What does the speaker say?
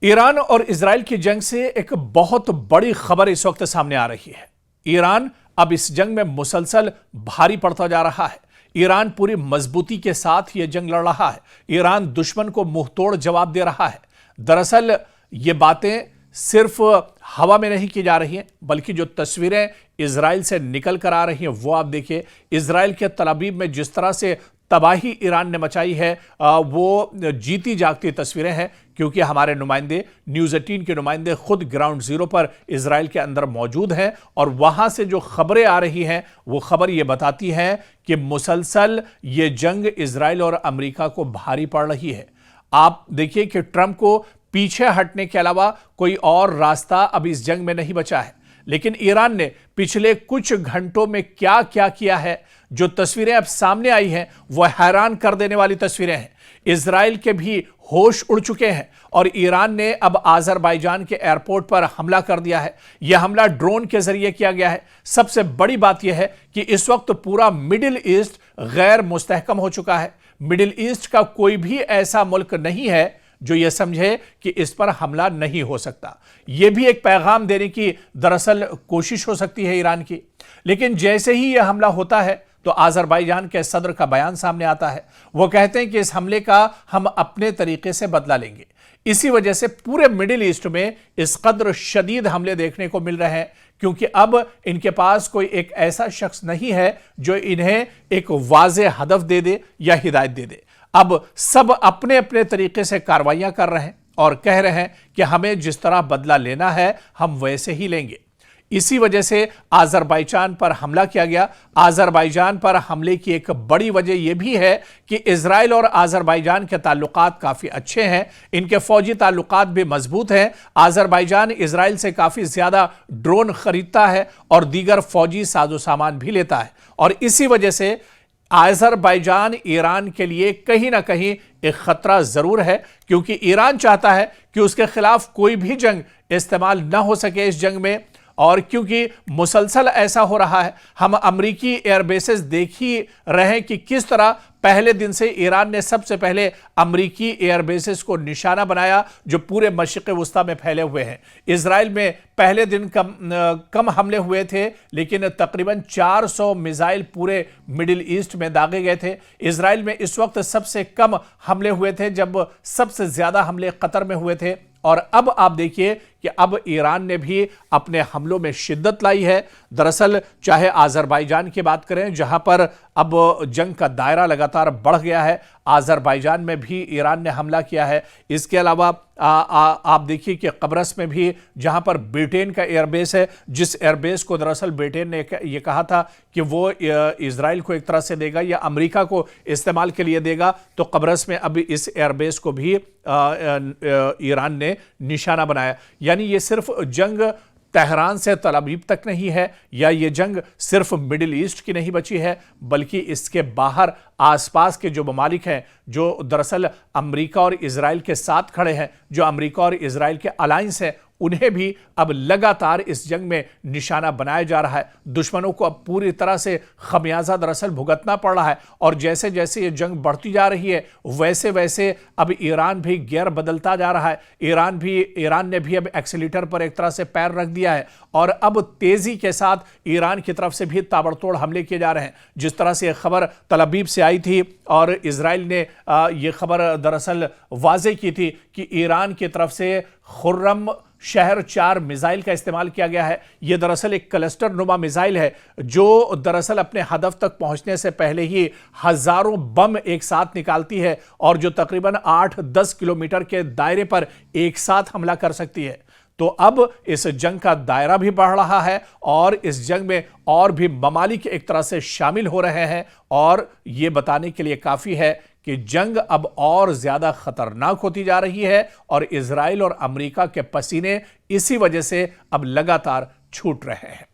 Iran और Israel की जंग से एक बहुत बड़ी खबर इस वक्त सामने आ रही है। ईरान अब इस जंग में मुसलसल भारी पड़ता जा रहा है। ईरान पूरी मजबूती के साथ यह जंग लड़ रहा है। ईरान दुश्मन को मुंहतोड़ जवाब दे रहा है। दरअसल ये बातें सिर्फ हवा में नहीं की जा रही हैं, बल्कि जो तस्वीरें इजराइल से निकल कर आ रही हैं वो आप देखिए। इजराइल के तल अवीव में जिस तरह से तबाही ईरान ने मचाई है वो जीती जागती तस्वीरें हैं, क्योंकि हमारे नुमाइंदे न्यूज़ 18 के नुमाइंदे खुद ग्राउंड जीरो पर इजराइल के अंदर मौजूद हैं और वहां से जो खबरें आ रही हैं वो खबर ये बताती हैं कि मुसलसल ये जंग इजराइल और अमेरिका को भारी पड़ रही है। आप देखिए कि ट्रंप को पीछे हटने के अलावा कोई और रास्ता अब इस जंग में नहीं बचा है। लेकिन ईरान ने पिछले कुछ घंटों में क्या क्या किया है, जो तस्वीरें अब सामने आई हैं वो हैरान कर देने वाली तस्वीरें हैं। इजराइल के भी होश उड़ चुके हैं और ईरान ने अब आज़रबाईजान के एयरपोर्ट पर हमला कर दिया है। यह हमला ड्रोन के जरिए किया गया है। सबसे बड़ी बात यह है कि इस वक्त पूरा मिडिल ईस्ट गैर मुस्तहकम हो चुका है। मिडिल ईस्ट का कोई भी ऐसा मुल्क नहीं है जो यह समझे कि इस पर हमला नहीं हो सकता। यह भी एक पैगाम देने की दरअसल कोशिश हो सकती है ईरान की। लेकिन जैसे ही यह हमला होता है तो आज़रबाईजान के सदर का बयान सामने आता है। वो कहते हैं कि इस हमले का हम अपने तरीके से बदला लेंगे। इसी वजह से पूरे मिडिल ईस्ट में इस कदर शदीद हमले देखने को मिल रहे हैं, क्योंकि अब इनके पास कोई एक ऐसा शख्स नहीं है जो इन्हें एक वाज़ेह हदफ दे दे या हिदायत दे दे। अब सब अपने अपने तरीके से कार्रवाइयां कर रहे हैं और कह रहे हैं कि हमें जिस तरह बदला लेना है हम वैसे ही लेंगे। इसी वजह से आज़रबाईजान पर हमला किया गया। आज़रबाईजान पर हमले की एक बड़ी वजह यह भी है कि इजराइल और आज़रबाईजान के ताल्लुकात काफ़ी अच्छे हैं। इनके फौजी ताल्लुकात भी मजबूत हैं। आज़रबाईजान इजराइल से काफ़ी ज़्यादा ड्रोन खरीदता है और दीगर फौजी साजो सामान भी लेता है। और इसी वजह से आज़रबाईजान ईरान के लिए कहीं ना कहीं एक खतरा जरूर है, क्योंकि ईरान चाहता है कि उसके खिलाफ कोई भी जंग इस्तेमाल ना हो सके इस जंग में। और क्योंकि मुसलसल ऐसा हो रहा है, हम अमरीकी एयरबेसेस देख ही रहे हैं कि किस तरह पहले दिन से ईरान ने सबसे पहले अमरीकी एयरबेसेस को निशाना बनाया जो पूरे मशरिक़ वुस्ता में फैले हुए हैं। इजराइल में पहले दिन कम हमले हुए थे, लेकिन तकरीबन 400 मिसाइल पूरे मिडिल ईस्ट में दागे गए थे। इजराइल में इस वक्त सबसे कम हमले हुए थे जब सबसे ज्यादा हमले कतर में हुए थे। और अब आप देखिए कि अब ईरान ने भी अपने हमलों में शिद्दत लाई है। दरअसल चाहे आज़रबाईजान की बात करें, जहां पर अब जंग का दायरा लगातार बढ़ गया है, आज़रबाईजान में भी ईरान ने हमला किया है। इसके अलावा आप देखिए कि कब्रस में भी, जहां पर ब्रिटेन का एयरबेस है, जिस एयरबेस को दरअसल ब्रिटेन ने ये कहा था कि वो इजराइल को एक तरह से देगा या अमेरिका को इस्तेमाल के लिए देगा, तो कब्रस में अभी इस एयरबेस को भी ईरान ने निशाना बनाया। यानी ये सिर्फ जंग तेहरान से तल अवीव तक नहीं है, या ये जंग सिर्फ मिडिल ईस्ट की नहीं बची है, बल्कि इसके बाहर आसपास के जो ममालिक हैं, जो दरअसल अमेरिका और इजराइल के साथ खड़े हैं, जो अमेरिका और इजराइल के अलायंस है, उन्हें भी अब लगातार इस जंग में निशाना बनाया जा रहा है। दुश्मनों को अब पूरी तरह से खमियाजा दरअसल भुगतना पड़ रहा है। और जैसे जैसे ये जंग बढ़ती जा रही है वैसे वैसे अब ईरान भी गियर बदलता जा रहा है। ईरान ने भी अब एक्सीलेटर पर एक तरह से पैर रख दिया है और अब तेजी के साथ ईरान की तरफ से भी ताबड़तोड़ हमले किए जा रहे हैं। जिस तरह से यह खबर तल अवीव से आई थी और इजराइल ने यह खबर दरअसल वाज़ेह की थी कि ईरान की तरफ से खुर्रम शहर 4 मिसाइल का इस्तेमाल किया गया है। यह दरअसल एक क्लस्टर नुमा मिसाइल है जो दरअसल अपने हदफ तक पहुंचने से पहले ही हजारों बम एक साथ निकालती है और जो तकरीबन 8-10 किलोमीटर के दायरे पर एक साथ हमला कर सकती है। तो अब इस जंग का दायरा भी बढ़ रहा है और इस जंग में और भी ममालिक एक तरह से शामिल हो रहे हैं, और यह बताने के लिए काफी है कि जंग अब और ज्यादा खतरनाक होती जा रही है और इजराइल और अमेरिका के पसीने इसी वजह से अब लगातार छूट रहे हैं।